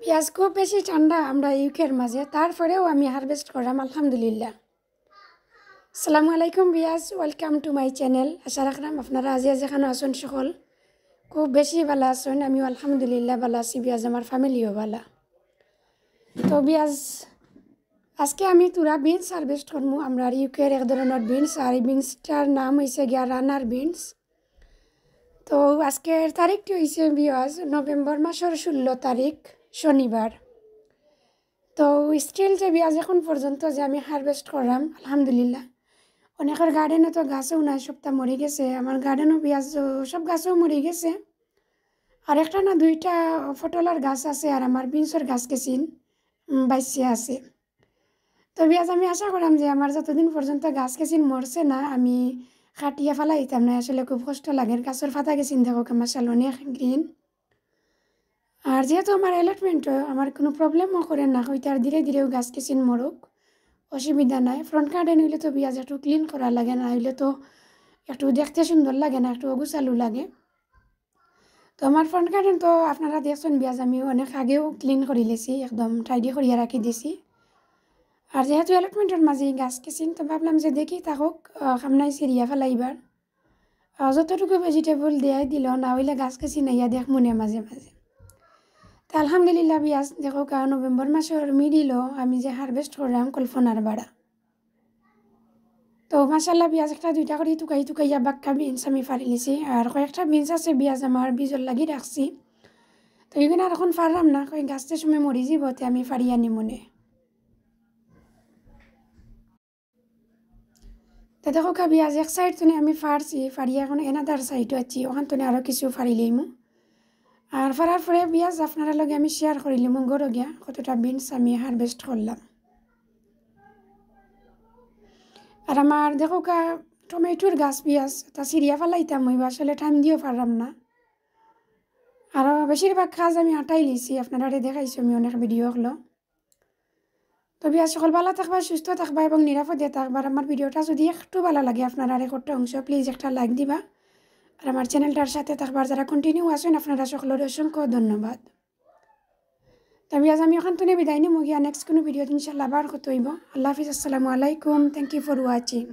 পেঁয়াজ খুব বেশি ঠান্ডা আমরা ইউকের মাঝে, তারপরেও আমি হারভেস্ট করলাম আলহামদুলিল্লাহ। আসসালামু আলাইকুম বিয়াজ, ওয়েলকাম টু মাই চ্যানেল। আশা রাখলাম আপনারা আজি যেখানে আসুন সকল খুব বেশি ভালো আসুন। আমিও আলহামদুলিল্লাহ ভালো আছি বিয়াজ, আমার ফ্যামিলিও ভালো। তো বিয়াজ আজকে আমি তুরা বিনস হারভেস্ট করবো। আমরা ইউকের এক ধরনের বিনস, আর এই বিনসটার নাম হয়েছে গিয়া রানার বিনস। তো আজকের তারিখটি হয়েছে বিয়াজ নভেম্বর মাসের 16 তারিখ শনিবার। তো স্টিল যে বিয়াজ এখন পর্যন্ত যে আমি হারভেস্ট করলাম আলহামদুলিল্লাহ, অনেকের গার্ডেনে তো গাছও নাই, সবটা মরে গেছে। আমার গার্ডেনও পেঁয়াজ সব গাছও মরে গেছে, আর একটা না দুইটা ফটলার গাছ আছে, আর আমার বিনসের গাছ কেছিন বাইসে আছে। তো পেঁয়াজ আমি আশা করলাম যে আমার যতদিন পর্যন্ত গাছ কেছিন মরছে না, আমি কাটিয়ে ফেলাই দিতাম না। আসলে খুব কষ্ট লাগে, গাছের পাতা গেছিন দেখো মাশাআল্লাহ অনেক গ্রিন। আর যেহেতু আমার অ্যালটমেন্ট আমার কোনো প্রবলেমও করে না, হয়তো আর ধীরে ধীরেও গাছ কেছিন মরুক, অসুবিধা নাই। ফ্রন্ট গার্ডেন হইলে তো পেঁয়াজ একটু ক্লিন করা লাগে, না হইলে তো একটু দেখতে সুন্দর লাগে না, একটু অগুচালু লাগে। তো আমার ফ্রন্ট গার্ডেন তো আপনারা দেখছেন পেঁয়াজ আমি অনেক আগেও ক্লিন করে লেছি, একদম টাইডি করিয়া রাখি দিছি। আর যেহেতু অ্যালটমেন্টের মাঝে গাছ কেছিন, তো ভাবলাম যে দেখি তাহক সামনাই সিরিয়া ফেলাইবার যতটুকু ভেজিটেবল দেয়াই দিল, না হইলে গাছ কেছি নাইয়া দেখ মনে মাঝে মাঝে। তো আলহামদুলিল্লাহ পেঁয়াজ দেখো নভেম্বর মাসের মিডিলও আমি যে হারভেস্ট করলাম কল্পনার বাড়া। তো মাশাআল্লাহ পেঁয়াজ একটা দুইটা করে টুকাইয়া বাক্কা বিনস আমি ফাড়ি লিছি, আর কয়েকটা বিনস আছে পেঁয়াজ আমার বীজর লাগি রাখছি। তো এখানে আর এখন ফাড়লাম না, কই গাছটার সময় মরি যাবতে আমি ফাড়ি আনি মনে। তো দেখো পেঁয়াজ এক সাইড তো আমি ফাড়ছি, ফাড়িয়া এখন এনাদার সাইডও আছি, ওখান তো আরও কিছু ফাড়ি লইমু। আর ফাড়ার পরে পেঁয়াজ আপনারা লগে আমি শেয়ার করি লিমু গরো গিয়া কতটা বিনস আমি হারভেস্ট করলাম। আর আমার দেখো টমেটোর গাছ পেঁয়াজ তা সিরিয়া ফেলাইতাম হইব, আসলে টাইম দিয়েও পারলাম না। আর বেশিরভাগ কাজ আমি আটাই লিছি, আপনারা দেখাইছি আমি অনেক ভিডিও হলো। তো বিয়া সকল ভালো থাকবা, সুস্থ থাকবা এবং নিরাপদে থাকবার। আমার ভিডিওটা যদি একটু ভালো লাগে আপনারা একটা অংশ প্লিজ একটা লাইক দিবা, আর আমার চ্যানেলটার সাথে থাকবার যারা কন্টিনিউ আছেন আপনারা সকলের অসংখ্য ধন্যবাদ। তবে আজ আমি ওখান থেকে বিদায় নিই, মুগিয়া নেক্সট কোনো ভিডিও ইনশাল্লাহ আবার কত হইব। আল্লাহ হাফিজ, আসসালামু আলাইকুম, থ্যাংক ইউ ফর ওয়াচিং।